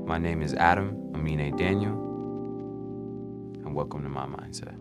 My name is Adam Aminé Daniel, and welcome to my mindset.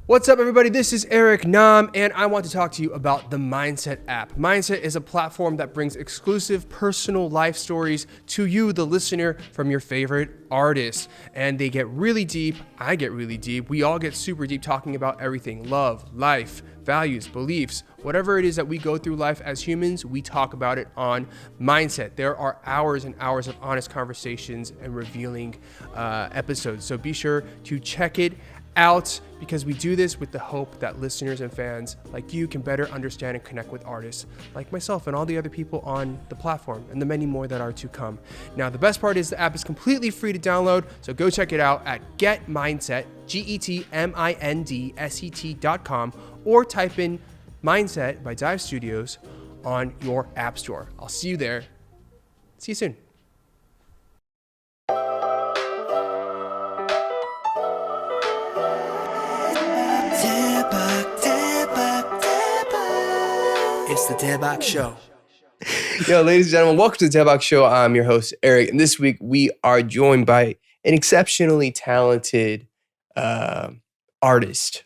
What's up, everybody? This is Eric Nam, and I want to talk to you about the Mindset app. Mindset is a platform that brings exclusive personal life stories to you, the listener, from your favorite artists. And they get really deep. I get really deep. We all get super deep talking about everything: love, life, values, beliefs, whatever it is that we go through life as humans, we talk about it on Mindset. There are hours and hours of honest conversations and revealing episodes. So be sure to check it out, because we do this with the hope that listeners and fans like you can better understand and connect with artists like myself and all the other people on the platform, and the many more that are to come. Now, the best part is the app is completely free to download, so go check it out at getmindset, GETMINDSET.com, or type in Mindset by Dive Studios on your app store. I'll see you there. See you soon. It's the Daebak Show. Yo, ladies and gentlemen, welcome to the Daebak Show. I'm your host, Eric, and this week we are joined by an exceptionally talented artiste.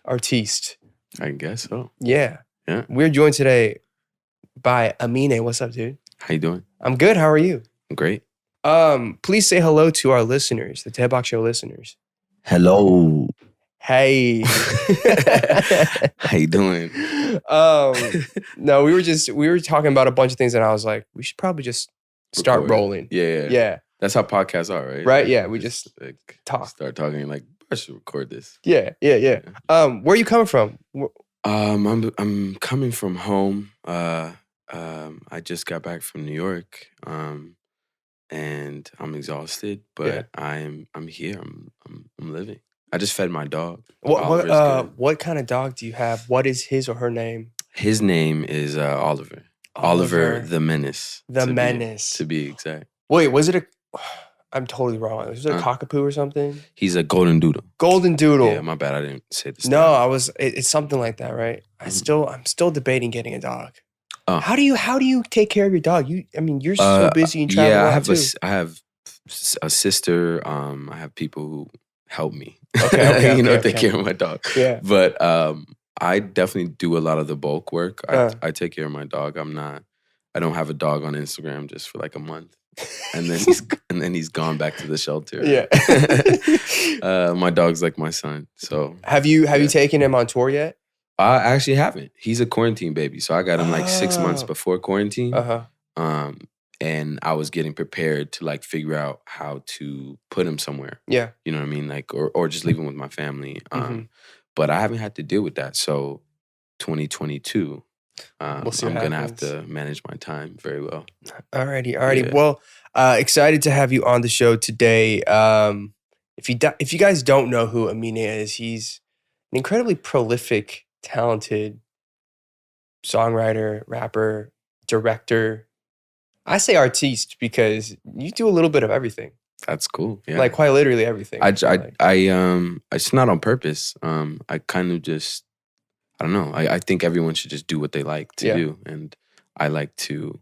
I guess so. Yeah. Yeah. We're joined today by Aminé. What's up, dude? How you doing? I'm good. How are you? I'm great. Please say hello to our listeners, the Daebak Show listeners. Hello. Hey. How you doing? No, we were talking about a bunch of things, and I was like, we should probably just start Record. rolling. Yeah. That's how podcasts are, right? Right? Yeah, we just like, talk. Start talking like, I should record this. Yeah. Where are you coming from? I'm coming from home. I just got back from New York. And I'm exhausted, but I'm here. I'm living. I just fed my dog. What kind of dog do you have? What is his or her name? His name is Oliver. Oliver the Menace. To be exact. Wait, was it I'm totally wrong. Was it a cockapoo or something? He's a golden doodle. Golden doodle. Yeah, my bad. I didn't say this. No, it's something like that, right? I'm still debating getting a dog. How do you take care of your dog? You're so busy and travel. Yeah, I have a sister. I have people who help me. Okay, take care of my dog. Yeah. But I definitely do a lot of the bulk work. I take care of my dog. I don't have a dog on Instagram just for like a month. And then he's gone back to the shelter. Yeah. My dog's like my son. So have you taken him on tour yet? I actually haven't. He's a quarantine baby. So I got him like 6 months before quarantine. And I was getting prepared to like figure out how to put him somewhere. Yeah. You know what I mean? Like, or just leave him with my family. But I haven't had to deal with that. So 2022, I'm going to have to manage my time very well. Alrighty. Yeah. Well, excited to have you on the show today. If you guys don't know who Aminé is, he's an incredibly prolific, talented songwriter, rapper, director. I say artiste because you do a little bit of everything. That's cool. Yeah. Like quite literally everything. It's not on purpose. I kind of just, I don't know. I think everyone should just do what they like to do. And I like to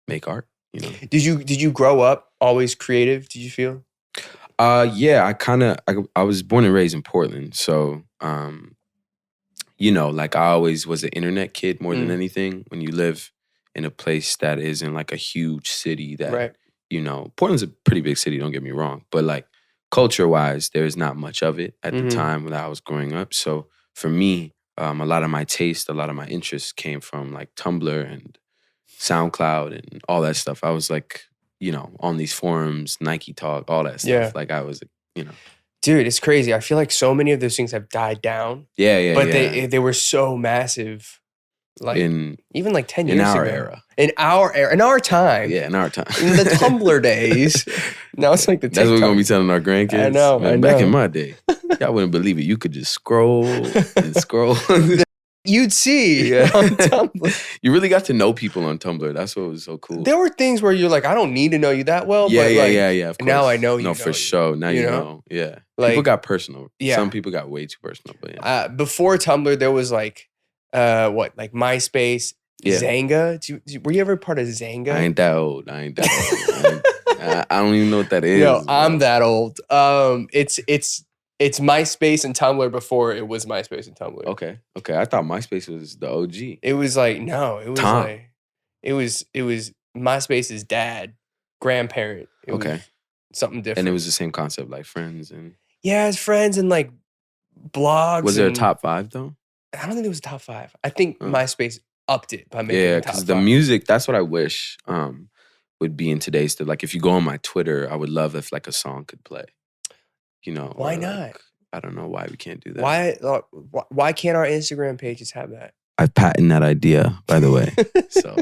make art, you know. Did you grow up always creative, did you feel? Yeah, I was born and raised in Portland. So, like I always was an internet kid more than anything. When you live in a place that is in like a huge city that, Portland's a pretty big city, don't get me wrong. But like culture-wise, there's not much of it at the time when I was growing up. So for me, a lot of my taste, a lot of my interests came from like Tumblr and SoundCloud and all that stuff. I was like, on these forums, Nike Talk, all that stuff. Yeah. Like I was, Dude, it's crazy. I feel like so many of those things have died down. Yeah. But they were so massive. Like even like 10 years ago. In our era. In our time. Yeah, in our time. In the Tumblr days. Now it's like the TikTok. That's what we're going to be telling our grandkids. I know. Back in my day, y'all wouldn't believe it. You could just scroll and scroll. You'd see on Tumblr. You really got to know people on Tumblr. That's what was so cool. There were things where you're like, I don't need to know you that well. Yeah, but yeah. Of course. Now I know you. No, for sure. Now you know. Yeah. Like, people got personal. Yeah. Some people got way too personal. But yeah. Before Tumblr, there was like, like MySpace, Yeah. Zanga? Were you ever part of Zanga? I ain't that old. I don't even know what that is. No, I'm that old. It's MySpace and Tumblr before it was MySpace and Tumblr. Okay. I thought MySpace was the OG. It was like, no, it was Tom. like, it was MySpace's dad, grandparent. It was something different. And it was the same concept, like friends and. Yeah, it's friends and like blogs. Was there a top 5 though? I don't think it was a top 5. I think MySpace upped it by making it top 5. Because the music, that's what I wish would be in today's. Like if you go on my Twitter, I would love if like a song could play. You know. Why not? Like, I don't know why we can't do that. Why can't our Instagram pages have that? I've patented that idea, by the way. So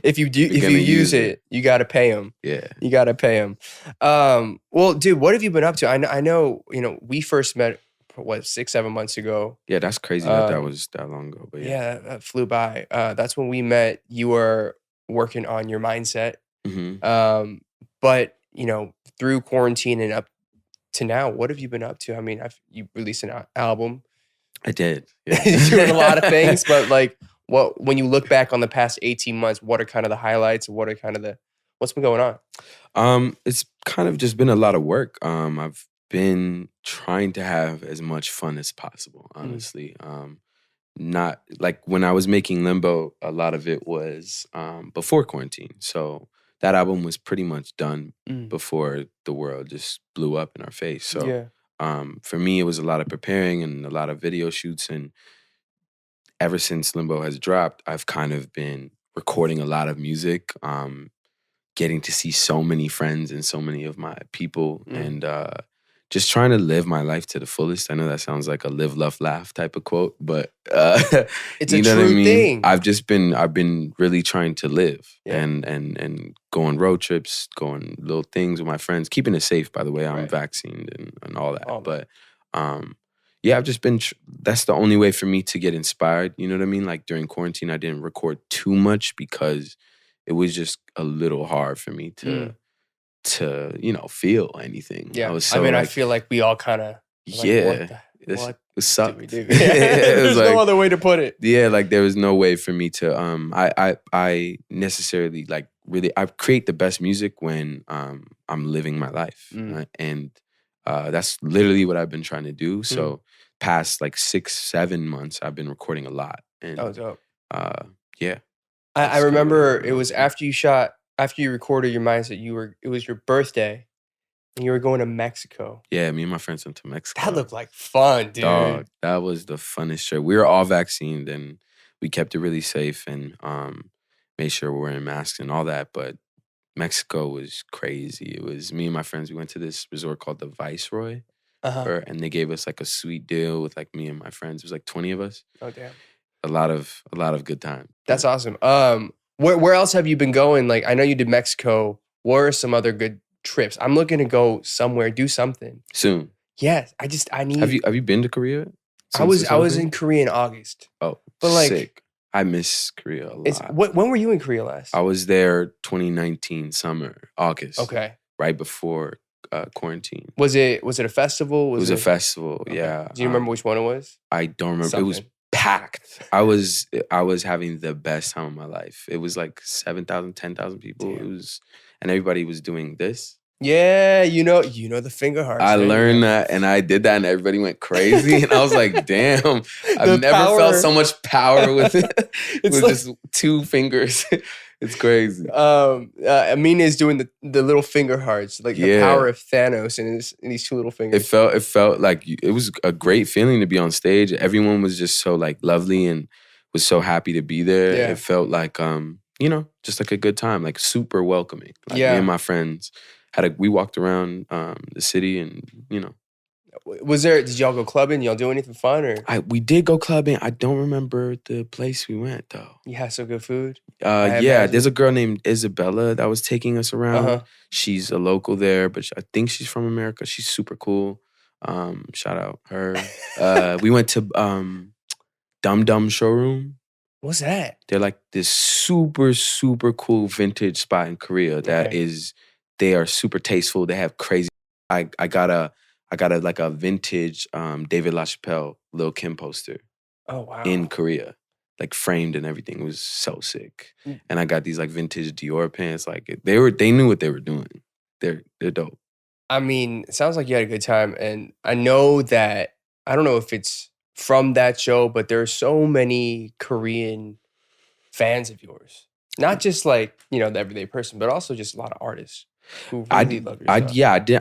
if you use it, you got to pay them. Yeah, you got to pay them. Well, dude, what have you been up to? I know. We first met 6-7 months ago. Yeah, that's crazy that was that long ago. But yeah, that flew by. That's when we met. You were working on your mindset. Mm-hmm. But through quarantine and up to now, what have you been up to? I mean, you released an album. I did. Yeah. You're doing a lot of things, but like, when you look back on the past 18 months, what are kind of the highlights? What are kind of what's been going on? It's kind of just been a lot of work. I've been trying to have as much fun as possible, honestly. Not like when I was making Limbo, a lot of it was before quarantine. So that album was pretty much done before the world just blew up in our face. So yeah. For me, it was a lot of preparing and a lot of video shoots. And ever since Limbo has dropped, I've kind of been recording a lot of music, getting to see so many friends and so many of my people, and just trying to live my life to the fullest. I know that sounds like a live, love, laugh type of quote, but it's a true thing. I've been really trying to live and go on road trips, going little things with my friends, keeping it safe, by the way. I'm vaccinated and all that. But I've just been, that's the only way for me to get inspired. You know what I mean? Like during quarantine, I didn't record too much because it was just a little hard for me to feel anything. Yeah, I feel like we all kind of it sucked. There's no other way to put it. Yeah, like there was no way for me to I necessarily like really I create the best music when I'm living my life, right? And that's literally what I've been trying to do. So past like 6-7 months, I've been recording a lot. And dope. Yeah. I remember it was after you recorded your mindset, it was your birthday and you were going to Mexico. Yeah, me and my friends went to Mexico. That looked like fun, dude. Dog, that was the funnest trip. We were all vaccinated and we kept it really safe and made sure we're wearing masks and all that. But Mexico was crazy. It was me and my friends. We went to this resort called the Viceroy. And they gave us like a sweet deal with like me and my friends. It was like 20 of us. Oh, damn. A lot of good time. That's awesome. Where else have you been going? Like, I know you did Mexico. What are some other good trips? I'm looking to go somewhere, do something soon. Yes, I need. Have you been to Korea? I was in Korea in August. Oh, but like, sick. I miss Korea a lot. When were you in Korea last? I was there 2019 summer, August. Okay, right before quarantine. Was it a festival? It was a festival. Okay. Yeah. Do you remember which one it was? I don't remember. Something. It was packed. I was having the best time of my life. It was like 7,000, 10,000 people. Damn. It was, and everybody was doing this. Yeah, you know the finger hearts. I learned that and I did that and everybody went crazy and I was like, damn, I've never felt so much power with it. With like, just 2 fingers. It's crazy. Aminé is doing the little finger hearts, like the power of Thanos in these 2 little fingers. It felt like it was a great feeling to be on stage. Everyone was just so like lovely and was so happy to be there. Yeah. It felt like just like a good time, like super welcoming. Like me and my friends we walked around the city and Did y'all go clubbing? Y'all do anything fun or? We did go clubbing. I don't remember the place we went though. You had some good food? Yeah, there's a girl named Isabella that was taking us around. She's a local there, but I think she's from America. She's super cool. Shout out her. We went to Dum Dum Showroom. What's that? They're like this super, super cool vintage spot in Korea they are super tasteful. They have crazy. I got a like a vintage David LaChapelle Lil' Kim poster. Oh wow! In Korea, like framed and everything. It was so sick. And I got these like vintage Dior pants. Like they knew what they were doing. They're dope. I mean, it sounds like you had a good time, and I know that I don't know if it's from that show, but there are so many Korean fans of yours. Not just like, you know, the everyday person, but also just a lot of artists who really love your stuff. Yeah, I did.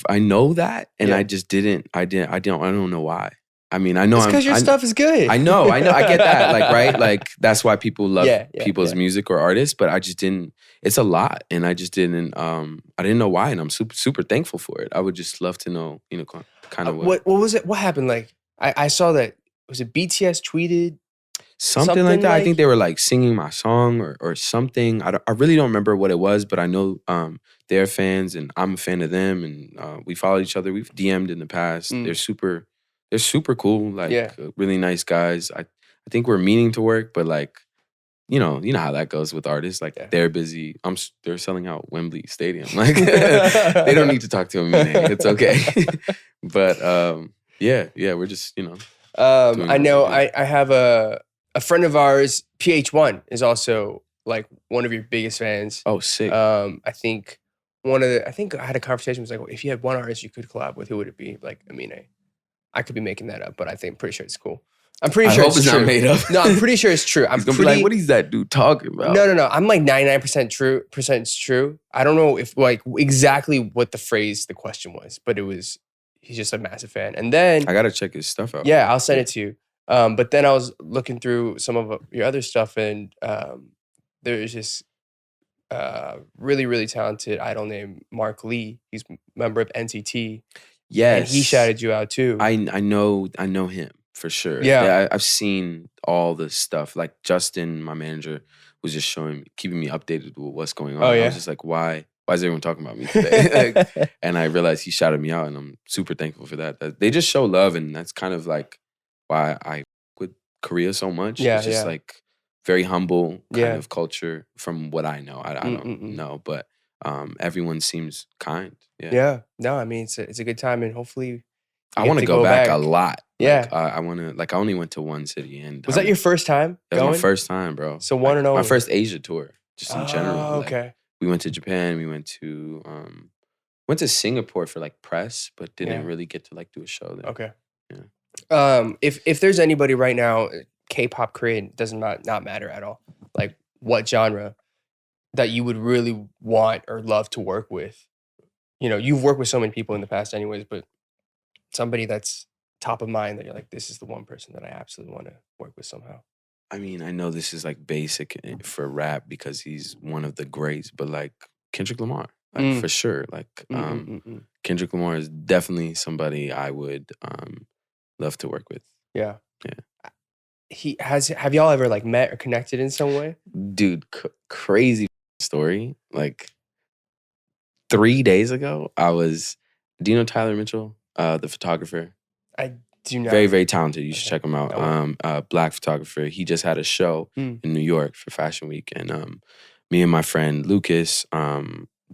I know that, and I just didn't. I don't know why. I mean, I know it's because your stuff is good. I know. I get that. Like, right? Like, that's why people love people's music or artists. But I just didn't. It's a lot, and I just didn't. I didn't know why, and I'm super thankful for it. I would just love to know, you know, kind of what was it? What happened? Like, I saw that, was it BTS tweeted something like that? I think they were like singing my song or something. I really don't remember what it was, but I know they're fans, and I'm a fan of them, and we follow each other. We've DM'd in the past. They're super cool, like really nice guys. I think we're meaning to work, but like, you know how that goes with artists. Like they're busy. They're selling out Wembley Stadium. Like they don't need to talk to Aminé. It's okay. But we're just, you know. I know I have a friend of ours, PH1, is also like one of your biggest fans. Oh, sick. I think I had a conversation. It was like, well, if you had one artist you could collab with, who would it be? Like, Aminé. I could be making that up, but pretty sure it's cool. I'm pretty sure it's true. Not made up. No, I'm pretty sure it's true. He's gonna be like, what is that dude talking about? No. I'm like 99% true. True. I don't know if like exactly what the question was, but he's just a massive fan. And then I gotta check his stuff out. Yeah, I'll send it to you. But then I was looking through some of your other stuff, and there's this really, really talented idol named Mark Lee. He's a member of NCT. Yes. And he shouted you out too. I know him for sure. Yeah. I've seen all the stuff. Like Justin, my manager, was just keeping me updated with what's going on. Oh, yeah? I was just like, why is everyone talking about me today? And I realized he shouted me out, and I'm super thankful for that. They just show love, and that's kind of like why I with Korea so much. Yeah, it's just like very humble kind of culture from what I know. I don't know, but everyone seems kind. Yeah. No, I mean, it's a good time, and hopefully I want to go back a lot. Yeah. Like, I want to, like, I only went to one city. And was that your first time That was my first time, bro. So one and only. My first Asia tour, just in general. Okay. Like, we went to Japan. We went to Singapore for like press, but didn't really get to like do a show there. Okay. Yeah. If there's anybody right now, K-pop Korean, does not matter at all. Like what genre that you would really want or love to work with. You know, you've worked with so many people in the past anyways, but somebody that's top of mind that you're like, this is the one person that I absolutely want to work with somehow. I mean, I know this is like basic for rap because he's one of the greats, but like Kendrick Lamar, like for sure. Like Kendrick Lamar is definitely somebody I would love to work with. Yeah. Have y'all ever like met or connected in some way? Dude, crazy story. Like 3 days ago, do you know Tyler Mitchell, the photographer? I do not. Very, very talented. You should check him out. Black photographer. He just had a show in New York for Fashion Week. And me and my friend Lucas,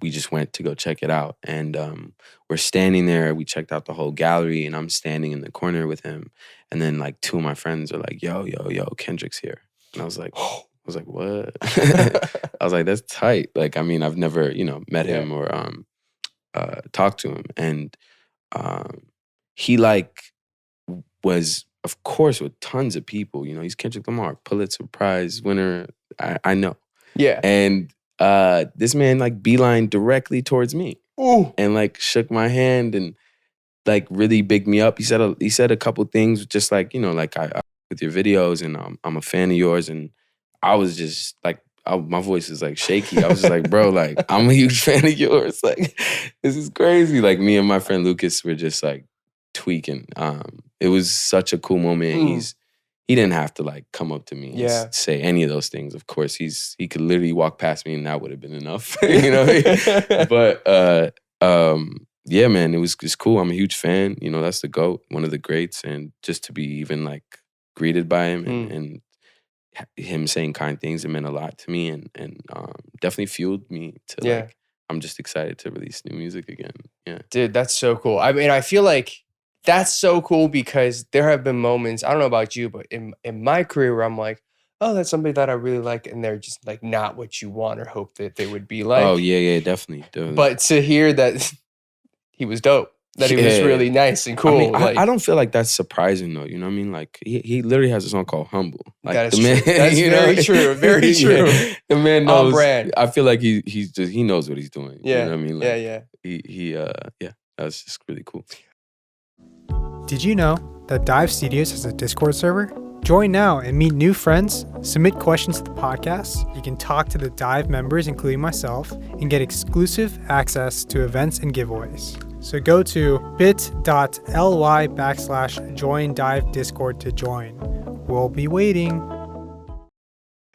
we just went to go check it out. And we're standing there. We checked out the whole gallery, and I'm standing in the corner with him. And then like two of my friends are like, yo, Kendrick's here. And I was like, what? I was like, that's tight. Like, I mean, I've never, met him or talked to him. And he like was, of course, with tons of people. He's Kendrick Lamar, Pulitzer Prize winner. I know. Yeah. And this man like beeline directly towards me. Ooh. And like shook my hand and like really bigged me up. He said a couple things just like, like I with your videos, and I'm a fan of yours. And I was just like, my voice is like shaky. I was just like, bro, like I'm a huge fan of yours. Like this is crazy. Like me and my friend Lucas were just like tweaking. It was such a cool moment. He didn't have to like come up to me and say any of those things. Of course, he could literally walk past me and that would have been enough, But yeah, man, it's cool. I'm a huge fan. That's the GOAT, one of the greats, and just to be even like greeted by him and him saying kind things, it meant a lot to me, and definitely fueled me to like. I'm just excited to release new music again. Yeah, dude, that's so cool. I mean, I feel like that's so cool because there have been moments, I don't know about you, but in my career where I'm like, oh, that's somebody that I really like, and they're just like not what you want or hope that they would be like. Oh yeah, definitely. But to hear that he was dope, that he was really nice and cool. I mean, I don't feel like that's surprising though. You know what I mean? Like he literally has a song called "Humble." Like that is the man, true. That's very true. Very true. The man knows. On brand. I feel like he knows what he's doing. Yeah. You know what I mean? Like, yeah. That was just really cool. Did you know that Dive Studios has a Discord server? Join now and meet new friends, submit questions to the podcast. You can talk to the Dive members, including myself, and get exclusive access to events and giveaways. So go to bit.ly/join Dive Discord to join. We'll be waiting.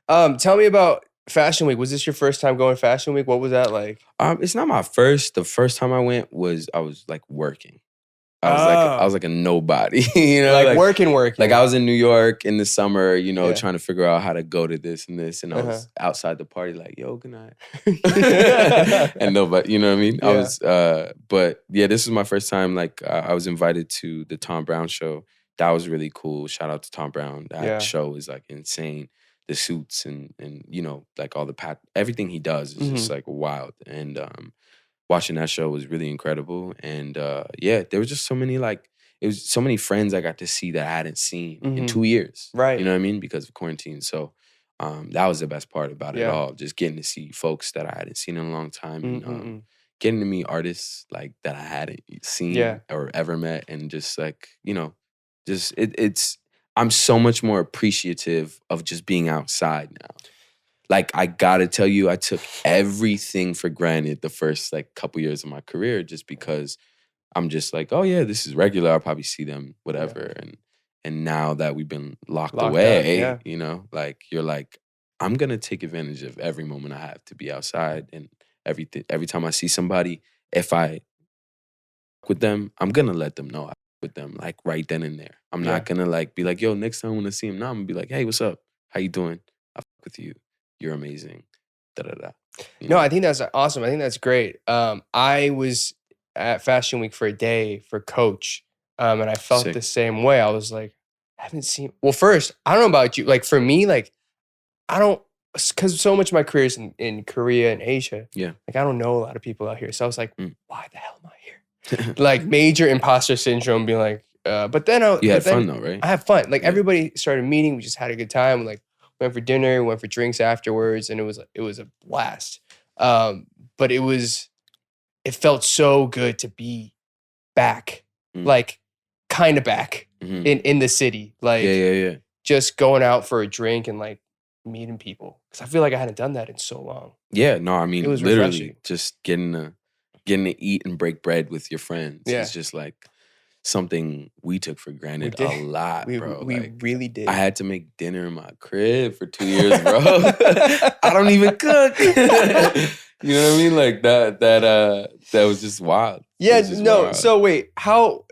Tell me about Fashion Week. Was this your first time going Fashion Week? What was that like? It's not my first. The first time I went I was like working. I was like a nobody, you know, like working. Like I was in New York in the summer, you know, trying to figure out how to go to this and this, and I was outside the party, like, "Yo, good night," and nobody, you know what I mean? Yeah. I was, but yeah, this was my first time. Like, I was invited to the Tom Brown show. That was really cool. Shout out to Tom Brown. That show is like insane. The suits and you know, like all the everything he does is just like wild. And watching that show was really incredible. And there was just so many so many friends I got to see that I hadn't seen in 2 years. Right. You know what I mean? Because of quarantine. So that was the best part about it all. Just getting to see folks that I hadn't seen in a long time. And getting to meet artists like that I hadn't seen or ever met. And just like, you know, just I'm so much more appreciative of just being outside now. Like, I gotta tell you, I took everything for granted the first like couple years of my career just because I'm just like, oh yeah, this is regular. I'll probably see them, whatever. And now that we've been locked away, up, you know, like you're like, I'm gonna take advantage of every moment I have to be outside. And every time I see somebody, if I with them, I'm gonna let them know I with them like right then and there. I'm not gonna like be like, yo, next time I wanna see him now, I'm gonna be like, hey, what's up? How you doing? I fuck with you. You're amazing. No, I think that's awesome. I think that's great. I was at Fashion Week for a day for Coach, and I felt the same way. I was like, I haven't seen. Well, first, I don't know about you. Like for me, like I don't, because so much of my career is in Korea and Asia. Yeah, like I don't know a lot of people out here. So I was like, why the hell am I here? Like major imposter syndrome, being like. But then you had fun though, right? I had fun. Like everybody started meeting. We just had a good time. Like. Went for dinner, went for drinks afterwards, and it was a blast. But it felt so good to be back, like kind of back in the city, like just going out for a drink and like meeting people. Because I feel like I hadn't done that in so long. Yeah, no, I mean, it was literally refreshing. just getting to eat and break bread with your friends. Yeah. It's just like something we took for granted a lot, bro. We like, really did. I had to make dinner in my crib for 2 years, bro. I don't even cook. You know what I mean? Like that was just wild. Yeah, no. Wild. So wait, tell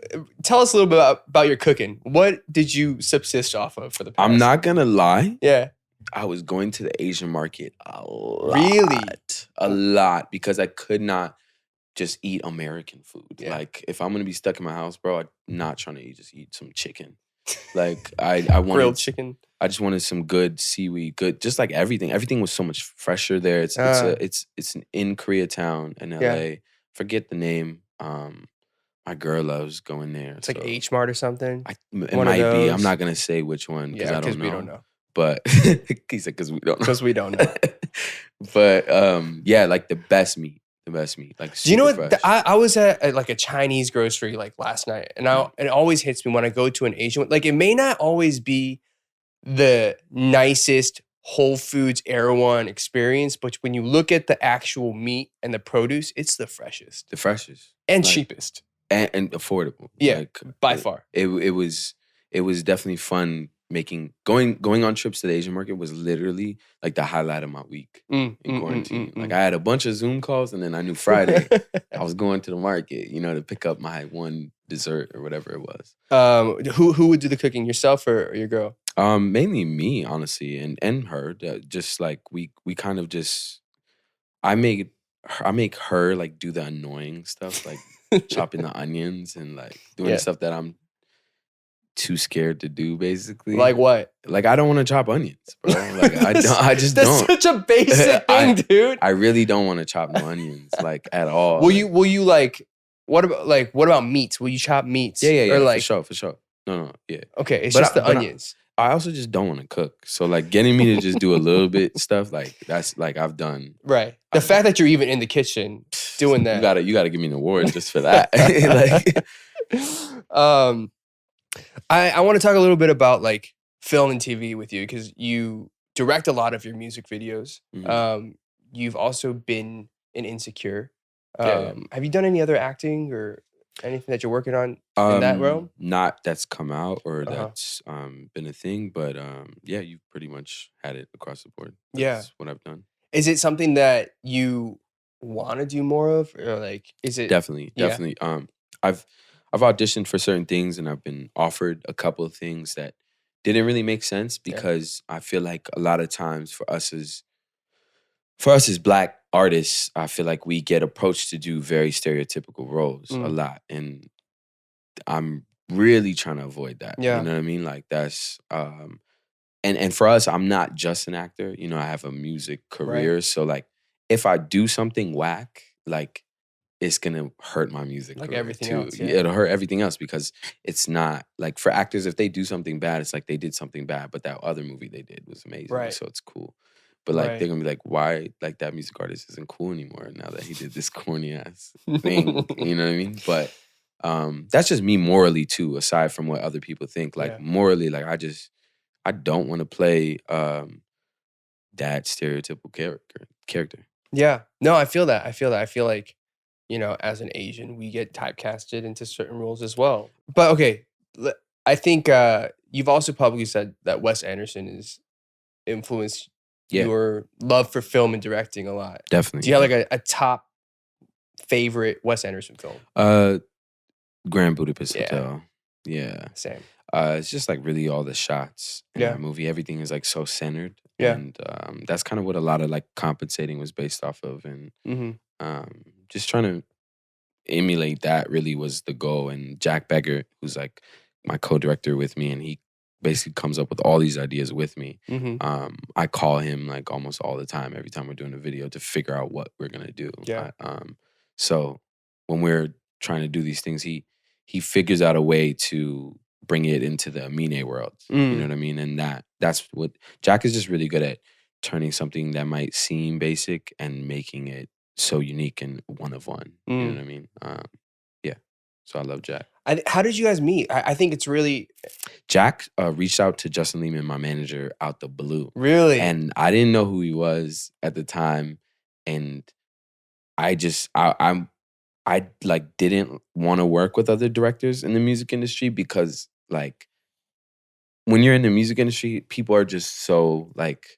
us a little bit about your cooking. What did you subsist off of for the past? I'm not gonna lie. Yeah. I was going to the Asian market a lot. Really? A lot, because I could not just eat American food. Yeah. Like if I'm gonna be stuck in my house, bro, I'm not trying to eat some chicken. Like I wanted grilled chicken. I just wanted some good seaweed, just like everything. Everything was so much fresher there. It's an in Koreatown in LA. Yeah. Forget the name. My girl loves going there. It's like H Mart or something. It might be. I'm not gonna say which one because I don't know. We don't know. But he said because we don't know. Because we don't know. But yeah, like the best meat. The best meat, like super. Do you know what? I was at like a Chinese grocery like last night, and it always hits me when I go to an Asian. Like it may not always be the nicest Whole Foods Erewhon experience, but when you look at the actual meat and the produce, it's the freshest, and like, cheapest, and affordable. Yeah, like, by far. It was definitely fun. Going on trips to the Asian market was literally like the highlight of my week in quarantine. Like I had a bunch of Zoom calls, and then I knew Friday I was going to the market, you know, to pick up my one dessert or whatever it was. Who would do the cooking, yourself or your girl? Mainly me, honestly, and her. Just like we kind of just I make her like do the annoying stuff, like chopping the onions and like doing the stuff that I'm too scared to do, basically. Like what? Like, I don't want to chop onions, bro. Like, I just That's don't. such a basic thing, dude. I really don't want to chop no onions, like, at all. Will you like, what about meats? Will you chop meats? Yeah. Or like, for sure. No, yeah. Okay, it's just the onions. I also just don't want to cook. So, like, getting me to just do a little bit stuff, like, that's, like, I've done. Right. The fact that you're even in the kitchen doing that. You gotta give me an award just for that. Like, I want to talk a little bit about, like, film and TV with you, because you direct a lot of your music videos. Mhm. You've also been in Insecure. Yeah. Have you done any other acting or anything that you're working on in that realm? Not that's come out or Uh-huh. that's been a thing, but yeah, you've pretty much had it across the board. Yeah. That's what I've done. Is it something that you want to do more of, or like, is it Definitely. Yeah. I've auditioned for certain things and I've been offered a couple of things that didn't really make sense because I feel like a lot of times for us as Black artists, I feel like we get approached to do very stereotypical roles a lot, and I'm really trying to avoid that. Yeah. You know what I mean? Like, that's and for us, I'm not just an actor. You know, I have a music career, so like if I do something whack, like, it's gonna hurt my music Like career everything too. else, yeah. It'll hurt everything else because it's not like, for actors, if they do something bad, it's like they did something bad, but that other movie they did was amazing, Right. so it's cool. But like, Right. they're gonna be like, why, like, that music artist isn't cool anymore now that he did this corny ass thing. You know what I mean? But that's just me morally too, aside from what other people think. Like, morally, like, I don't want to play that stereotypical character. Yeah. No, I feel that. I feel like, you know, as an Asian, we get typecasted into certain roles as well. But okay, I think you've also publicly said that Wes Anderson has influenced your love for film and directing a lot. Definitely. Do you have like a top favorite Wes Anderson film? Grand Budapest Hotel. Yeah. Same. It's just like really all the shots in that movie. Everything is like so centered. Yeah. And that's kind of what a lot of like Compensating was based off of. And just trying to emulate that really was the goal. And Jack Beggert, who's like my co-director with me, and he basically comes up with all these ideas with me. I call him like almost all the time, every time we're doing a video, to figure out what we're gonna do. Yeah. So when we're trying to do these things, he figures out a way to bring it into the Aminé world. You know what I mean? And that's what Jack is just really good at, turning something that might seem basic and making it so unique and one of one. You know what I mean? Yeah. So I love Jack. How did you guys meet? I think it's really... Jack reached out to Justin Lehman, my manager, out the blue. Really? And I didn't know who he was at the time. And I like didn't want to work with other directors in the music industry because, like, when you're in the music industry, people are just so like,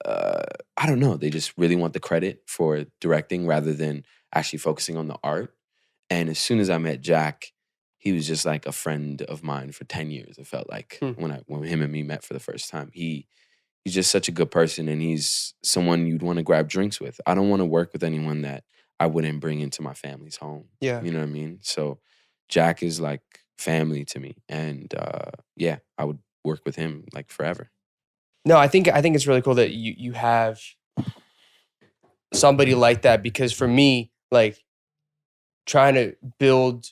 I don't know, they just really want the credit for directing rather than actually focusing on the art. And as soon as I met Jack, he was just like a friend of mine for 10 years. It felt like when him and me met for the first time. He's just such a good person, and he's someone you'd want to grab drinks with. I don't want to work with anyone that I wouldn't bring into my family's home. Yeah. You know what I mean? So Jack is like family to me. And yeah, I would work with him like forever. No, I think it's really cool that you have somebody like that, because for me, like, trying to build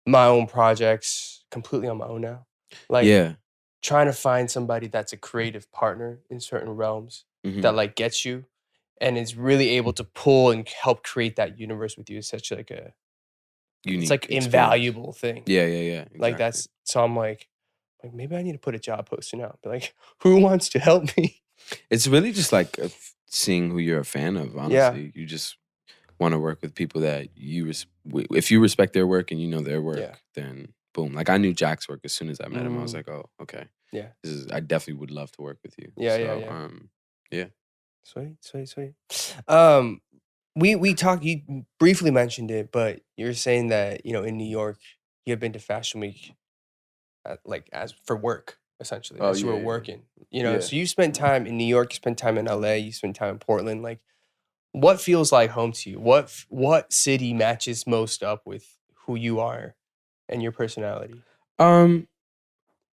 my own projects completely on my own now. Like, trying to find somebody that's a creative partner in certain realms that like gets you and is really able to pull and help create that universe with you is such like a unique, it's like experience. Invaluable thing. Yeah. Exactly. Like that's, so I'm like maybe I need to put a job posting out. Be like, who wants to help me? It's really just like seeing who you're a fan of, honestly. Yeah. You just want to work with people that if you respect their work and you know their work, then boom. Like, I knew Jack's work as soon as I met him. I was like, oh, okay. Yeah. I definitely would love to work with you. Yeah. Yeah. Sweet. We talked, you briefly mentioned it, but you're saying that, you know, in New York, you have been to Fashion Week like as for work, essentially. As you were working. You know, so you spent time in New York, you spent time in LA, you spent time in Portland. Like, what feels like home to you? What city matches most up with who you are and your personality?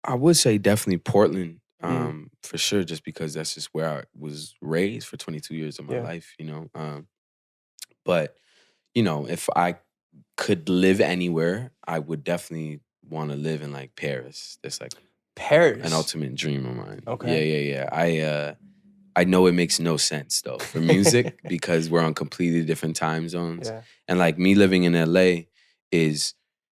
I would say definitely Portland, for sure, just because that's just where I was raised for 22 years of my life, you know. But, you know, if I could live anywhere, I would definitely want to live in like Paris. That's like Paris, an ultimate dream of mine. Okay. Yeah. I know it makes no sense though for music because we're on completely different time zones. Yeah. And like me living in LA is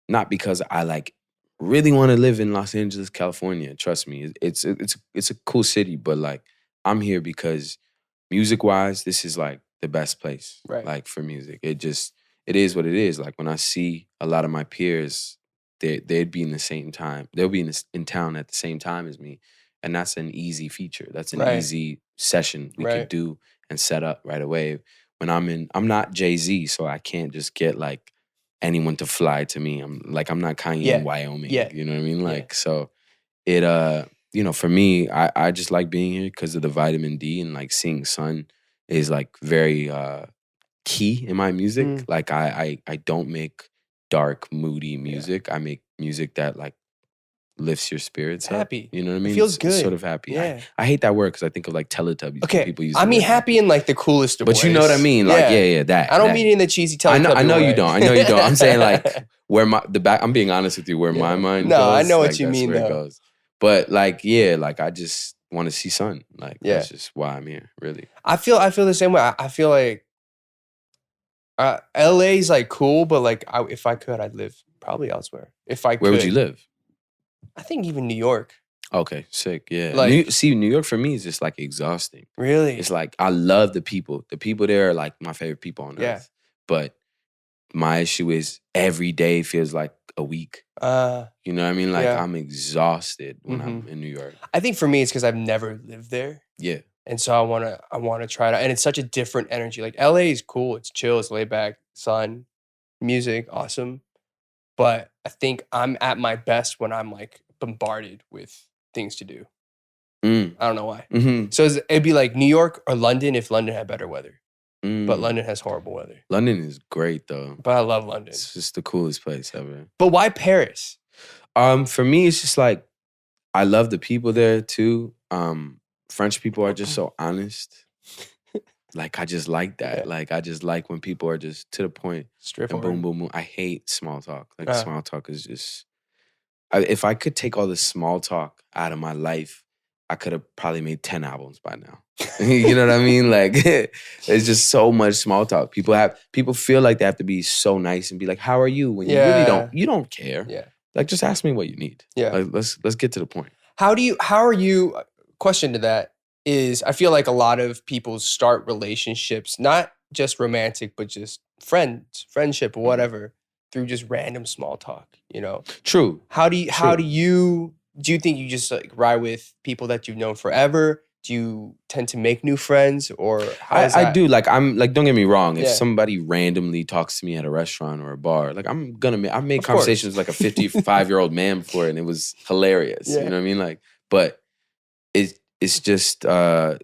not because I like really want to live in Los Angeles, California. Trust me, it's a cool city, but like I'm here because music wise, this is like the best place. Right. Like for music, it is what it is. Like when I see a lot of my peers, they'd be in the same time. They'll be in town at the same time as me. And that's an easy feature. That's an easy session we could do and set up right away. When I'm not Jay-Z, so I can't just get like anyone to fly to me. I'm not Kanye in Wyoming. Yeah. You know what I mean? Like, so it, you know, for me, I just like being here because of the vitamin D and like seeing sun is like very key in my music. Like I don't make dark, moody music. I make music that like lifts your spirits happy. Up. You know what I mean? It feels good. It's sort of happy. Yeah. I hate that word because I think of like Teletubbies. Okay. People use I mean happy in like the coolest of ways. But you know what I mean? Like, that. I don't mean in the cheesy Teletubby I know way. you don't. I know you don't. I'm saying like where I'm being honest with you, where my mind goes. I know what like, you mean where though. it goes. But like, like I just want to see sun. Like that's just why I'm here, really. I feel the same way. I feel like LA's like cool, but like if I could, I'd live probably elsewhere. If I could. Where would you live? I think even New York. Okay, sick. Yeah. Like, New York for me is just like exhausting. Really? It's like I love the people. The people there are like my favorite people on earth. But my issue is every day feels like a week. You know what I mean? Like I'm exhausted when I'm in New York. I think for me it's because I've never lived there. Yeah. And so I wanna try it out. And it's such a different energy. Like LA is cool, it's chill, it's laid back, sun, music, awesome. But I think I'm at my best when I'm like bombarded with things to do. I don't know why. So it'd be like New York or London if London had better weather. But London has horrible weather. London is great though. But I love London. It's just the coolest place ever. But why Paris? For me, it's just like I love the people there too. French people are just so honest. Like I just like that. Like I just like when people are just to the point. Straightforward. And boom, boom, boom. I hate small talk. Like small talk is just. If I could take all the small talk out of my life, I could have probably made 10 albums by now. You know what I mean? Like it's just so much small talk. People feel like they have to be so nice and be like, "How are you?" When you really don't care. Yeah. Like just ask me what you need. Yeah. Like, let's get to the point. How are you? Question to that is, I feel like a lot of people start relationships, not just romantic, but just friendship or whatever, through just random small talk, you know? True. How do you think you just like ride with people that you've known forever? Do you tend to make new friends, or how is that? I do. Like I'm like, don't get me wrong. If somebody randomly talks to me at a restaurant or a bar, like I've made conversations with like a 55-year-old man before, and it was hilarious. You know what I mean? Like, but it's just I'm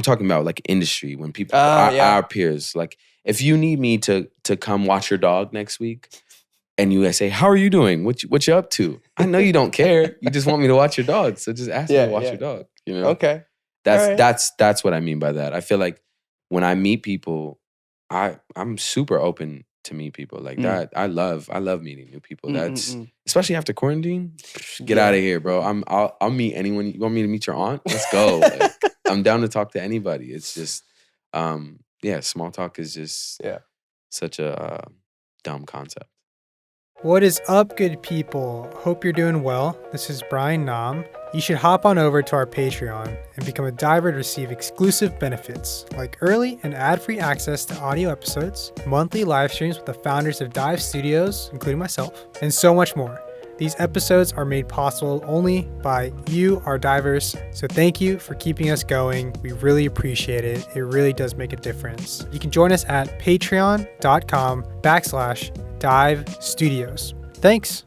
talking about like industry when people our peers, like if you need me to come watch your dog next week and you say, "How are you doing? What you up to?" I know you don't care. You just want me to watch your dog. So just ask me to watch your dog. You know? Okay. That's what I mean by that. I feel like when I meet people, I'm super open to meet people like that. I love meeting new people. That's especially after quarantine. Get out of here, bro. I'll meet anyone. You want me to meet your aunt? Let's go. Like, I'm down to talk to anybody. It's just small talk is just such a dumb concept. What is up, good people? Hope you're doing well. This is Brian Nam. You should hop on over to our Patreon and become a diver to receive exclusive benefits like early and ad-free access to audio episodes, monthly live streams with the founders of Dive Studios, including myself, and so much more. These episodes are made possible only by you, our divers. So thank you for keeping us going. We really appreciate it. It really does make a difference. You can join us at patreon.com/Dive Studios. Thanks.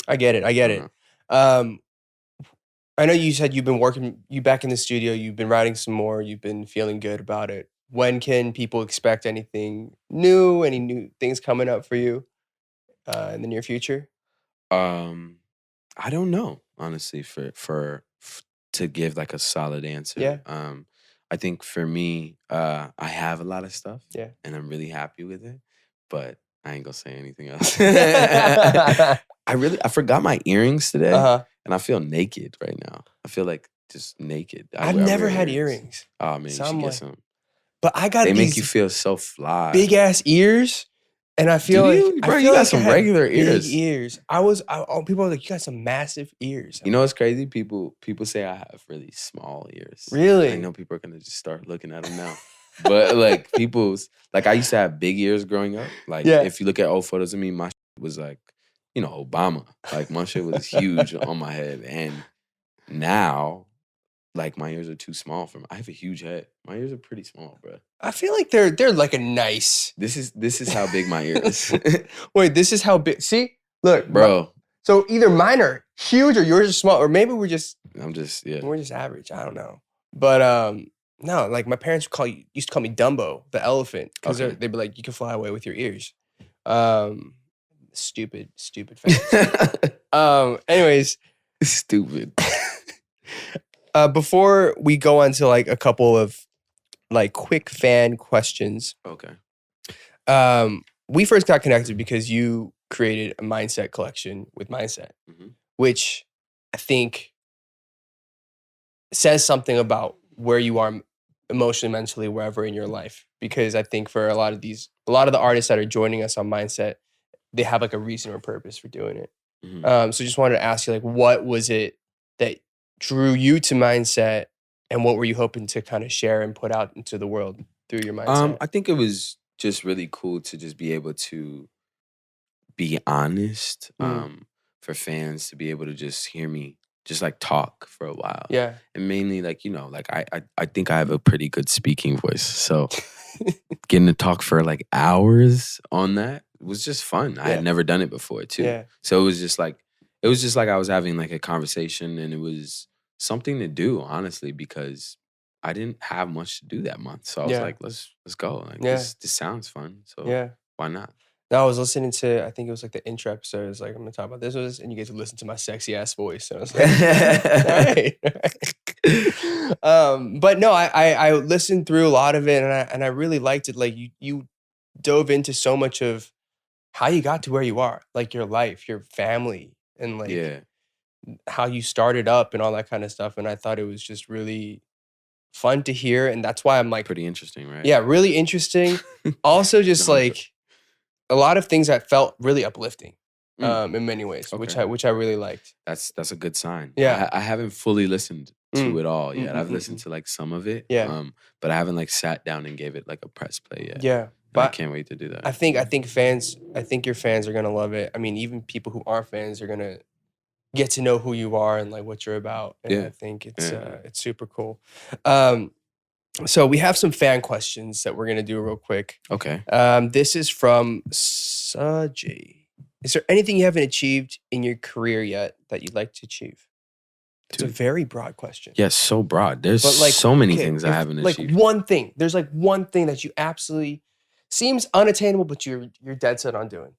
I get it. I know you said you back in the studio, you've been writing some more, you've been feeling good about it. When can people expect anything new, any new things coming up for you in the near future? I don't know, honestly, to give like a solid answer. Yeah. I think for me, I have a lot of stuff. Yeah. And I'm really happy with it, but I ain't gonna say anything else. I forgot my earrings today, and I feel naked right now. I feel like just naked. I've never had earrings. Oh man, you should get some. But I got They these make you feel so fly. big ass ears, and I feel bro, you got some regular ears. Big ears. People are like, you got some massive ears. You know what's crazy? People say I have really small ears. Really? I know people are gonna just start looking at them now. But like I used to have big ears growing up. Like if you look at old photos of me, my shit was like, Obama. Like my shit was huge on my head. And now, like my ears are too small for me. I have a huge head. My ears are pretty small, bro. I feel like they're like a nice. This is how big my ear is. Wait, this is how big. See, look, bro. So either mine are huge or yours are small, or maybe we're just average. I don't know. But no, like my parents used to call me Dumbo, the elephant, because they'd be like, you can fly away with your ears. Stupid facts. Anyways, stupid. Before we go on to like a couple of like quick fan questions. Okay. We first got connected because you created a mindset collection with Mindset, which I think says something about where you are emotionally, mentally, wherever in your life. Because I think for a lot of the artists that are joining us on Mindset, they have like a reason or purpose for doing it. So just wanted to ask you, like, what was it that drew you to Mindset, and what were you hoping to kind of share and put out into the world through your Mindset? I think it was just really cool to just be able to be honest, for fans to be able to just hear me just like talk for a while. Yeah. And mainly like, like I think I have a pretty good speaking voice. So getting to talk for like hours on that was just fun. I had never done it before too. Yeah. So it was just like I was having like a conversation, and it was something to do, honestly, because I didn't have much to do that month. So I was like, let's go. Like this sounds fun. So why not? I was listening to, I think it was like the intro episode. It's like, I'm going to talk about this, and you get to listen to my sexy ass voice. So I was like, all right. But no, I listened through a lot of it, and I really liked it. Like you dove into so much of how you got to where you are, like your life, your family, and like how you started up and all that kind of stuff. And I thought it was just really fun to hear. And that's why I'm like, pretty interesting, right? Yeah, really interesting. Also just like a lot of things that felt really uplifting in many ways, which I really liked. That's a good sign. Yeah. I haven't fully listened to it all yet. I've listened to like some of it. Yeah. But I haven't like sat down and gave it like a press play yet. Yeah. But I can't wait to do that. I think your fans are gonna love it. I mean, even people who aren't fans are gonna get to know who you are and like what you're about. And I think it's super cool. So we have some fan questions that we're gonna do real quick. Okay. This is from Sajay. Is there anything you haven't achieved in your career yet that you'd like to achieve? It's a very broad question. Yes, so broad. There's like, so many things I haven't achieved. Like one thing. There's like one thing that you absolutely seems unattainable, but you're dead set on doing.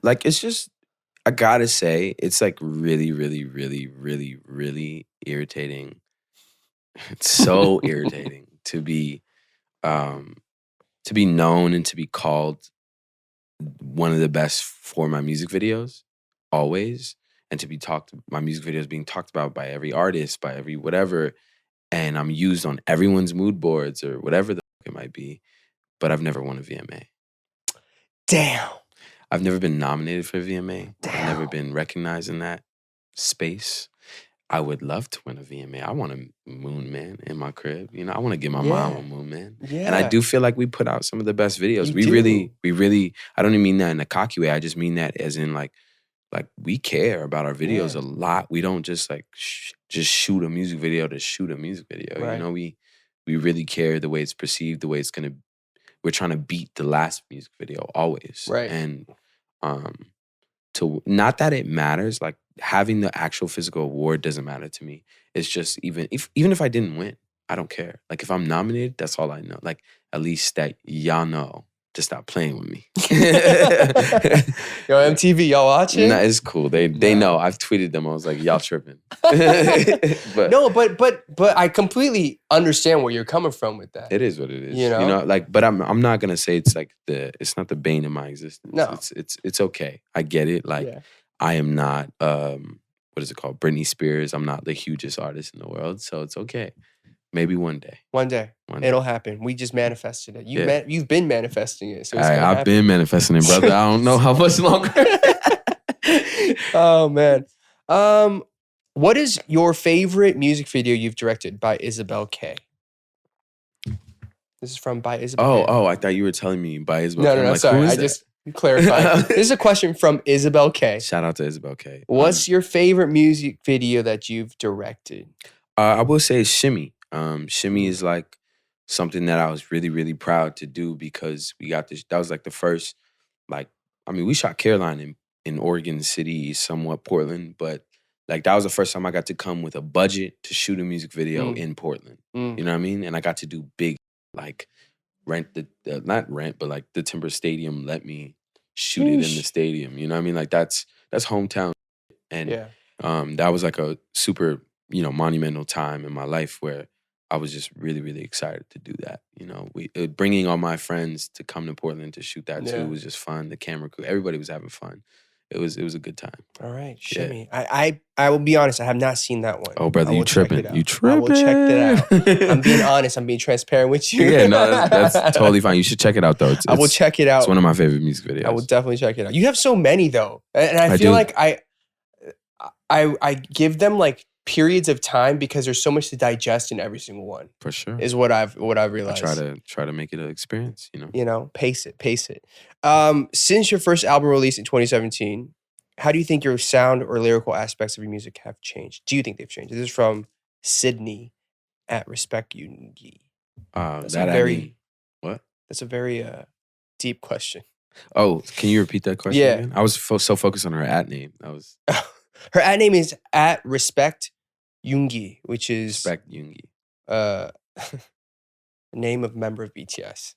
Like it's just, I gotta say, it's like really, really, really, really, really irritating. It's so irritating to be known and to be called one of the best for my music videos, always, and to be my music videos being talked about by every artist, by every whatever, and I'm used on everyone's mood boards or whatever the fuck it might be, but I've never won a VMA. Damn. I've never been nominated for a VMA. Damn. I've never been recognized in that space. I would love to win a VMA. I want a Moon Man in my crib. I want to give my mom a Moon Man. Yeah. And I do feel like we put out some of the best videos. We really, I don't even mean that in a cocky way. I just mean that as in like we care about our videos a lot. We don't just like just shoot a music video to shoot a music video. Right. We really care the way it's perceived, the way it's gonna. We're trying to beat the last music video always. Right. And to not that it matters, like having the actual physical award doesn't matter to me. It's just even if I didn't win, I don't care. Like if I'm nominated, that's all I know. Like at least that y'all know to stop playing with me. Yo, MTV, y'all watching? Nah, it's cool. They know. I've tweeted them. I was like, y'all tripping. But I completely understand where you're coming from with that. It is what it is. You know? Like, but I'm not gonna say it's like it's not the bane of my existence. No. It's okay. I get it. Like, I am not what is it called? Britney Spears. I'm not the hugest artist in the world, so it's okay. Maybe one day. One day. It'll happen. We just manifested it. You've been manifesting it. So I've been manifesting it, brother. I don't know how much longer. Oh, man. What is your favorite music video you've directed by Isabel K? This is from by Isabel K. Oh, I thought you were telling me by Isabel K. No, like, sorry. I just clarified. This is a question from Isabel K. Shout out to Isabel K. What's your favorite music video that you've directed? I will say Shimmy. Shimmy is like something that I was really, really proud to do because we got this. That was like the first, we shot Caroline in Oregon City, somewhat Portland, but like that was the first time I got to come with a budget to shoot a music video in Portland. You know what I mean? And I got to do big, like not rent, but like the Timber Stadium let me shoot it in the stadium. You know what I mean? Like that's hometown. And that was like a super, monumental time in my life where I was just really, really excited to do that. Bringing all my friends to come to Portland to shoot that too was just fun. The camera crew, everybody was having fun. It was a good time. All right, Shimmy. I will be honest. I have not seen that one. Oh, brother, you tripping? You tripping? I will check it out. I'm being honest. I'm being transparent with you. Yeah, no, that's totally fine. You should check it out though. I will check it out. It's one of my favorite music videos. I will definitely check it out. You have so many though, and I feel like I give them like periods of time because there's so much to digest in every single one. For sure, is what I've realized. I try to make it an experience. Pace it. Since your first album release in 2017, how do you think your sound or lyrical aspects of your music have changed? Do you think they've changed? This is from Sydney at Respect Ungi. What? That's a very deep question. Oh, can you repeat that question again? I was so focused on her @name. That was her @name is at Respect Ungi, which is Respect Ungi. Name of member of BTS.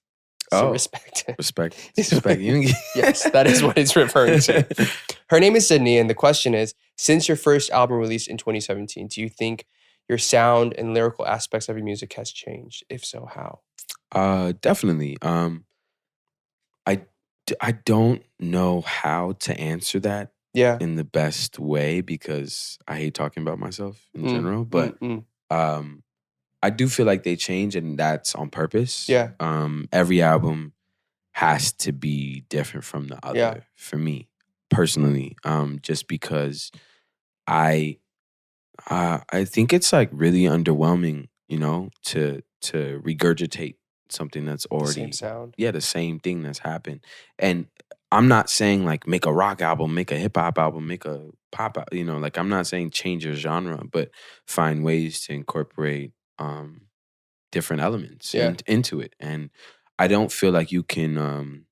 So respect Yoongi. Yes, that is what it's referring to. Her name is Sydney, and the question is, since your first album released in 2017, do you think your sound and lyrical aspects of your music has changed? If so, how? Definitely. I don't know how to answer that in the best way because I hate talking about myself in general, but I do feel like they change, and that's on purpose. Yeah. Every album has to be different from the other for me personally. Just because I think it's like really underwhelming, to regurgitate something that's already the same sound. Yeah, the same thing that's happened. And I'm not saying like make a rock album, make a hip hop album, make a pop album, like I'm not saying change your genre, but find ways to incorporate different elements into it. And I don't feel like you can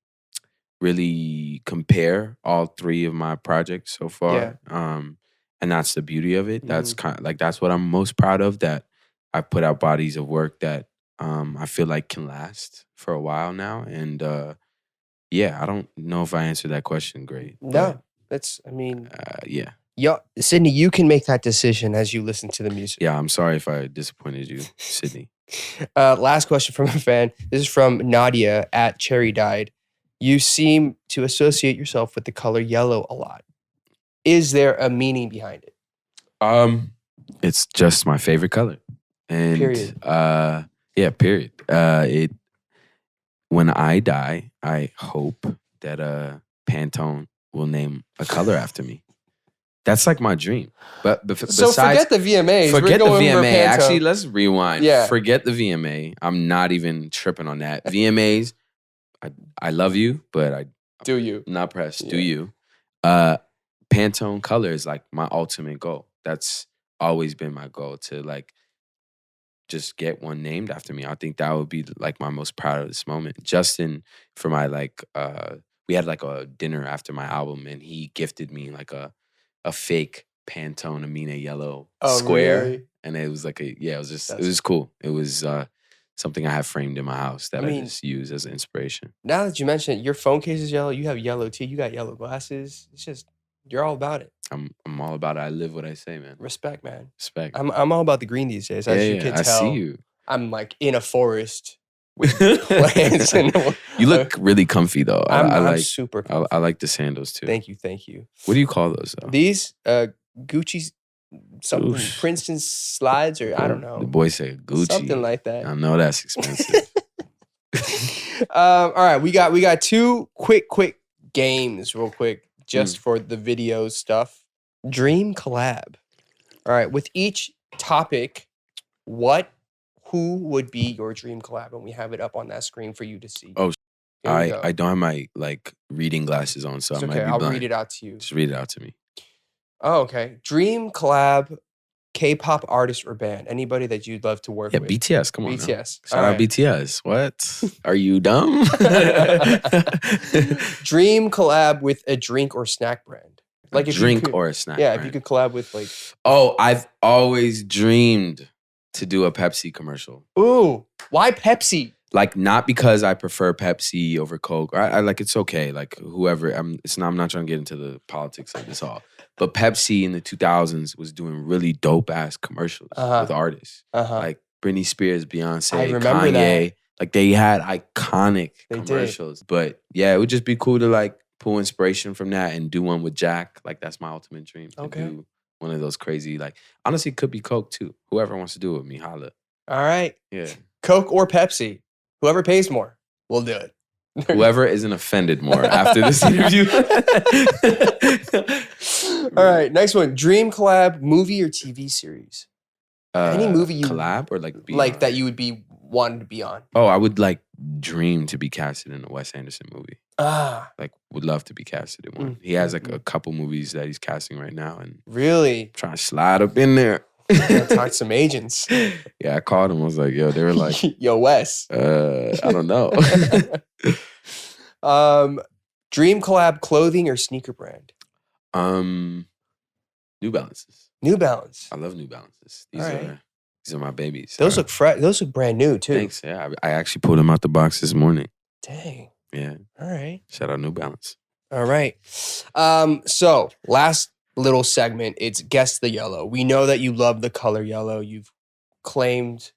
really compare all three of my projects so far. And that's the beauty of it. That's kind of like that's what I'm most proud of, that I've put out bodies of work that I feel like can last for a while now. And I don't know if I answered that question great. No, yeah, Sydney, you can make that decision as you listen to the music. Yeah, I'm sorry if I disappointed you, Sydney. Last question from a fan. This is from Nadia at Cherry Dyed. You seem to associate yourself with the color yellow a lot. Is there a meaning behind it? It's just my favorite color. And period. Period. When I die, I hope that Pantone will name a color after me. That's like my dream. But besides, forget the VMAs. Forget the VMA. Actually, let's rewind. Yeah. Forget the VMA. I'm not even tripping on that. VMAs, I love you, but do you? Not pressed. Yeah. Do you? Pantone color is like my ultimate goal. That's always been my goal, to like just get one named after me. I think that would be like my most proud of this moment. Justin, for my we had like a dinner after my album, and he gifted me like a fake Pantone Aminé yellow square. Really? And it was like it was cool. It was something I have framed in my house that I just use as an inspiration. Now that you mention it, your phone case is yellow. You have yellow too. You got yellow glasses. It's just, you're all about it. I'm all about it. I live what I say, man. Respect, man. Respect. I'm all about the green these days. As you can tell, I see you. I'm like in a forest with plants. You look really comfy though. I'm super comfy. I like the sandals too. Thank you. What do you call those though? These Gucci something Princeton slides, or I don't know. The boys say Gucci. Something like that. I know that's expensive. All right, we got two quick games real quick just for the video stuff. Dream collab. All right, with each topic, who would be your dream collab? And we have it up on that screen for you to see. Oh, I don't have my reading glasses on, so I might be blind. I'll read it out to you. Just read it out to me. Oh, okay. Dream collab, K-pop artist or band? Anybody that you'd love to work with? Yeah, BTS. Come on. BTS. Shout out BTS. What? Are you dumb? Dream collab with a drink or snack brand. Like a drink or a snack brand. brand. If you could collab with like. Oh, I've always dreamed to do a Pepsi commercial. Ooh, why Pepsi? Like, not because I prefer Pepsi over Coke. I like, it's okay. Like, whoever. I'm not trying to get into the politics of this all. But Pepsi in the 2000s was doing really dope ass commercials with artists. Like Britney Spears, Beyonce, Kanye. That. Like, they had iconic commercials. But yeah, it would just be cool to like pull inspiration from that and do one with Jack. Like, that's my ultimate dream. To do one of those crazy, like, honestly, it could be Coke too. Whoever wants to do it with me, holla. All right. Yeah. Coke or Pepsi. Whoever pays more, we'll do it. Whoever isn't offended more after this interview. All right, next one. Dream collab, movie or TV series? Any movie you collab or like that you would be wanting to be on? Oh, I would like dream to be casted in a Wes Anderson movie. Like, would love to be casted in one. He has like a couple movies that he's casting right now, and really trying to slide up in there. Talk to some agents. Yeah, I called him. I was like, yo, they were like, yo, Wes. I don't know. Dream collab, clothing or sneaker brand? New Balances. New Balance. I love New Balances. These are my babies. Those look fresh. Those look brand new too. Thanks. Yeah, I actually pulled them out the box this morning. Dang. Yeah. All right. Shout out New Balance. All right. So last little segment, it's Guess the Yellow. We know that you love the color yellow. You've claimed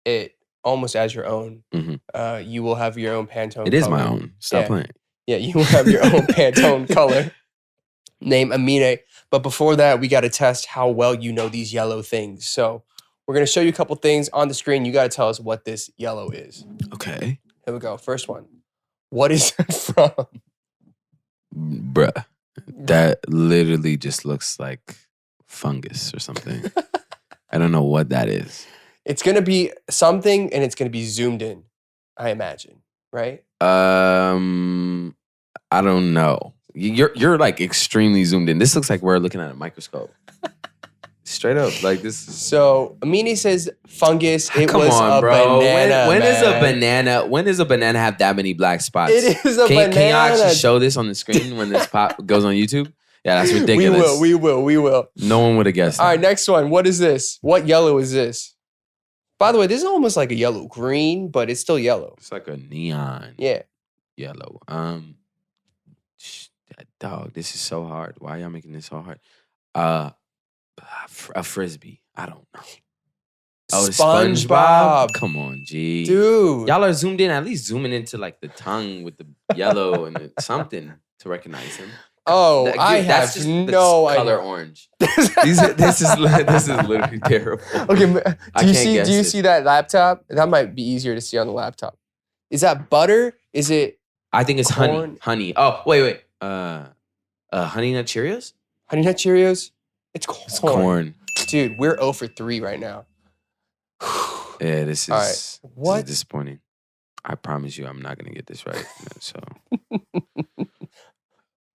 it almost as your own. You will have your own Pantone It is my own. Stop playing. Yeah, you will have your own Pantone color. Name Aminé. But before that, we got to test how well you know these yellow things. So we're going to show you a couple things on the screen. You got to tell us what this yellow is. Okay. Here we go. First one. What is it from? Bruh. That literally just looks like fungus or something. I don't know what that is. It's going to be something, and it's going to be zoomed in, I imagine, right? I don't know. You're like extremely zoomed in. This looks like we're looking at a microscope. Straight up, like this. So Aminé says fungus. It Come was on, a bro. banana. When is a banana? When does a banana have that many black spots? It is a banana. Can you actually show this on the screen when this pop goes on YouTube? Yeah, that's ridiculous. We will. No one would have guessed. All right, next one. What is this? What yellow is this? By the way, this is almost like a yellow green, but it's still yellow. It's like a neon. Yeah. Yellow. Dog, this is so hard. Why are y'all making this so hard? A frisbee. I don't know. Oh, SpongeBob. Come on, G. Dude. Y'all are zoomed in. At least zooming into like the tongue with the yellow and something to recognize him. Oh, I have no idea. Color orange. This is literally terrible. Okay, do you see that laptop? That might be easier to see on the laptop. Is that butter? Is it? I think it's corn? honey. Oh, wait. Honey Nut Cheerios? Honey Nut Cheerios? It's corn. It's corn. Dude, we're 0 for 3 right now. Yeah, this is, right. this is disappointing. I promise you I'm not going to get this right. So,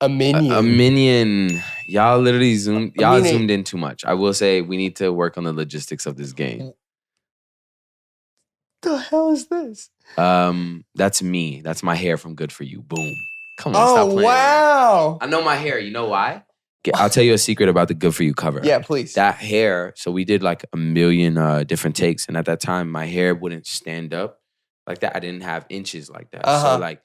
a minion. A minion. Y'all literally zoomed in too much. I will say we need to work on the logistics of this game. The hell is this? That's me. That's my hair from Good For You. Boom. Come on, stop playing. Wow. I know my hair. You know why? I'll tell you a secret about the Good For You cover. Yeah, please. That hair, so we did like a million different takes. And at that time, my hair wouldn't stand up like that. I didn't have inches like that. So like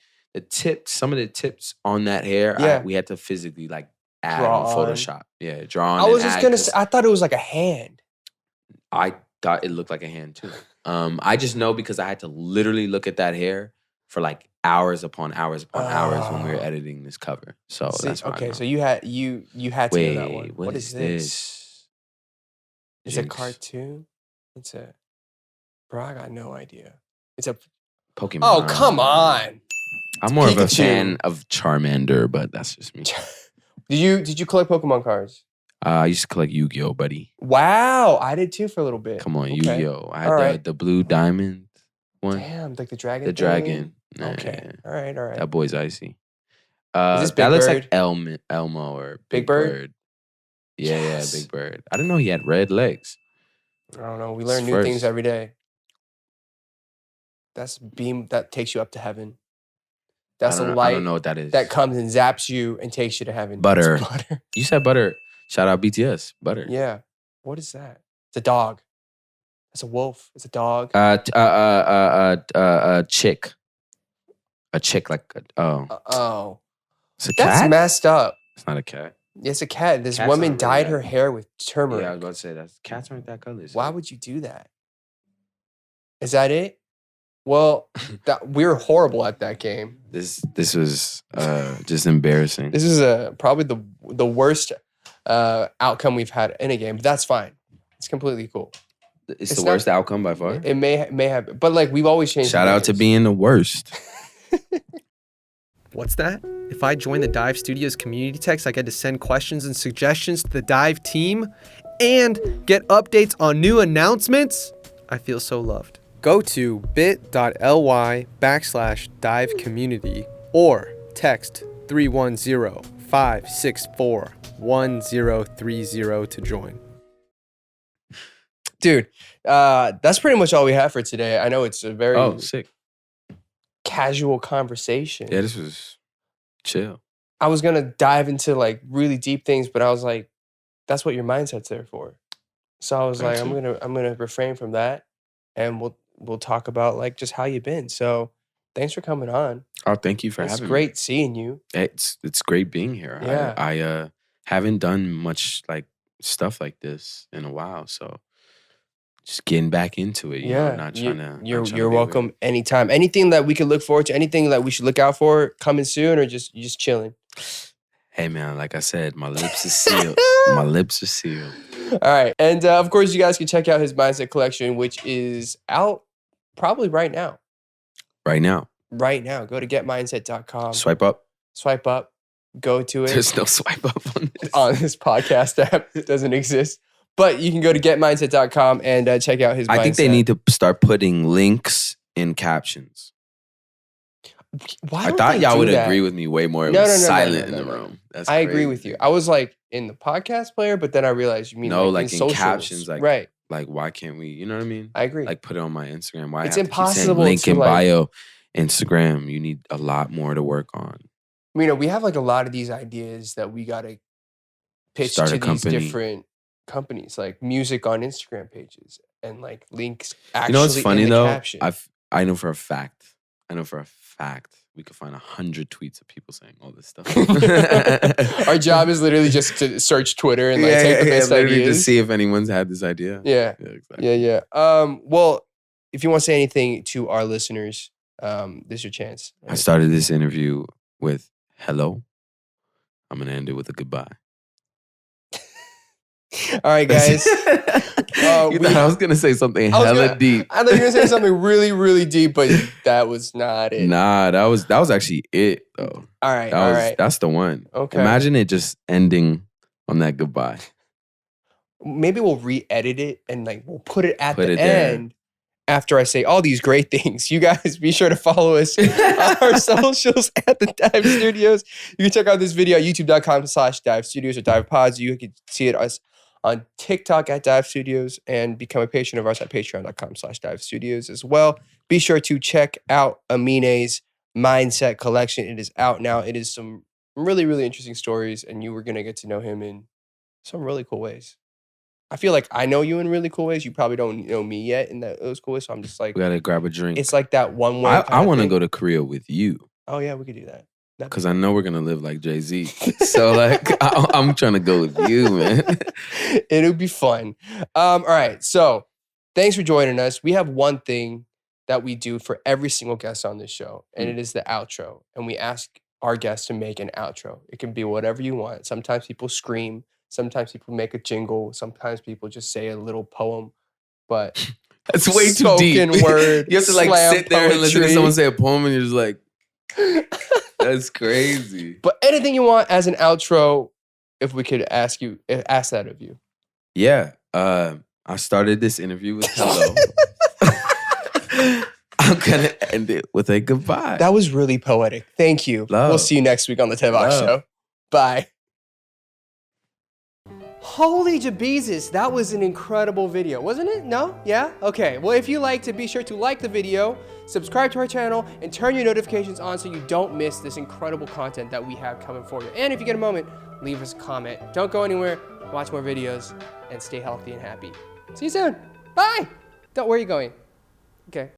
some of the tips on that hair, we had to physically like add on Photoshop. Yeah, draw on. I was just going to say, I thought it was like a hand. I thought it looked like a hand too. I just know because I had to literally look at that hair for like hours upon hours when we were editing this cover. So that's why. Okay, so you had to know that one. What is this? It's a cartoon. Bro, I got no idea. It's a Pokemon. Oh, come on. I'm more of a fan of Charmander, but that's just me. Did you collect Pokemon cards? I used to collect Yu-Gi-Oh, buddy. Wow, I did too for a little bit. Come on, Yu-Gi-Oh. I had the blue diamond one. Damn, like the dragon. The dragon. Nah, okay. All right. That boy's icy. Is this Big that Bird? looks like Elmo or Big Bird. Yeah, Big Bird. I didn't know he had red legs. I don't know. We learn new things every day. That's a beam that takes you up to heaven. That's a light. I don't know what that is. That comes and zaps you and takes you to heaven. Butter. You said butter. Shout out BTS. Butter. Yeah. What is that? It's a dog. It's a wolf. It's a dog. Chick. A chick like oh. It's a cat? That's messed up. It's not a cat. It's a cat. This woman dyed her hair with turmeric. Yeah, I was about to say that. Cats aren't that color. Why would you do that? Is that it? Well, we were horrible at that game. This was just embarrassing. This is probably the worst outcome we've had in a game, but that's fine. It's completely cool. It's the worst outcome by far? It may have, but like we've always changed. Shout out to being the worst. What's that? If I join the Dive Studios community text, I get to send questions and suggestions to the Dive team and get updates on new announcements. I feel so loved. Go to bit.ly/dive community or text 310-564-1030 to join. Dude, that's pretty much all we have for today. I know it's a very sick casual conversation. Yeah, this was chill. I was gonna dive into like really deep things, but I was like, that's what your mindset's there for. So I was I'm gonna refrain from that, and we'll talk about like just how you've been. So thanks for coming on. Oh, thank you for having me. It's great seeing you. It's great being here. Yeah. I haven't done much like stuff like this in a while, so just getting back into it. You know, not trying to. You're welcome anytime. Anything that we can look forward to, anything that we should look out for coming soon, or just you just chilling. Hey man, like I said, my lips are sealed. My lips are sealed. All right, and of course, you guys can check out his Mindset collection, which is out probably right now. Right now. Right now. Go to getmindset.com. Swipe up. Swipe up. Go to it. There's no swipe up on this. On this podcast app. It doesn't exist. But you can go to getmindset.com and check out his Mindset. I think they need to start putting links in captions. Why I thought y'all would agree with me way more. It was silent in the room. That's I agree with you. I was like in the podcast player, but then I realized you mean like in in captions, like right. Like why can't we? You know what I mean? I agree. Like put it on my Instagram. Why it's have impossible to link to in like, bio, Instagram. You need a lot more to work on. You know, we have like a lot of these ideas that we gotta pitch to these different companies, like music on Instagram pages and like links. Actually, you know what's funny though? Caption. I know for a fact we could find 100 tweets of people saying all this stuff. Our job is literally just to search Twitter and like take the best ideas. To see if anyone's had this idea. Yeah. Exactly. Yeah. Well, if you want to say anything to our listeners, this is your chance. I started this interview with hello. I'm gonna end it with a goodbye. All right, guys. You thought I was gonna say something hella deep. I thought you were gonna say something really, really deep, but that was not it. Nah, that was actually it though. All right, That's the one. Okay. Imagine it just ending on that goodbye. Maybe we'll re-edit it and like we'll put it at the end after I say all these great things. You guys be sure to follow us on our socials at the Dive Studios. You can check out this video at youtube.com/Dive Studios or Dive Pods. You can see it us on TikTok at Dive Studios and become a patron of ours at patreon.com/Dive Studios as well. Be sure to check out Aminé's Mindset collection. It is out now. It is some really, really interesting stories, and you were going to get to know him in some really cool ways. I feel like I know you in really cool ways. You probably don't know me yet in those cool ways, so I'm just like... We got to grab a drink. It's like that one way. I want to go to Korea with you. Oh, yeah, we could do that. Because I know we're going to live like Jay-Z. So, like, I'm trying to go with you, man. It'll be fun. All right, so thanks for joining us. We have one thing that we do for every single guest on this show, and it is the outro. And we ask our guests to make an outro. It can be whatever you want. Sometimes people scream. Sometimes people make a jingle. Sometimes people just say a little poem. But that's way too deep. Spoken word. You have to like sit there and listen to someone say a poem, and you're just like, that's crazy. But anything you want as an outro, if we could ask that of you. Yeah. I started this interview with hello. I'm going to end it with a goodbye. That was really poetic. Thank you. Love. We'll see you next week on the Daebak Show. Bye. Holy jabezus, that was an incredible video, wasn't it? No? Yeah? Okay. Well, if you liked it, be sure to like the video, subscribe to our channel, and turn your notifications on so you don't miss this incredible content that we have coming for you. And if you get a moment, leave us a comment. Don't go anywhere, watch more videos, and stay healthy and happy. See you soon. Bye. Where are you going? Okay.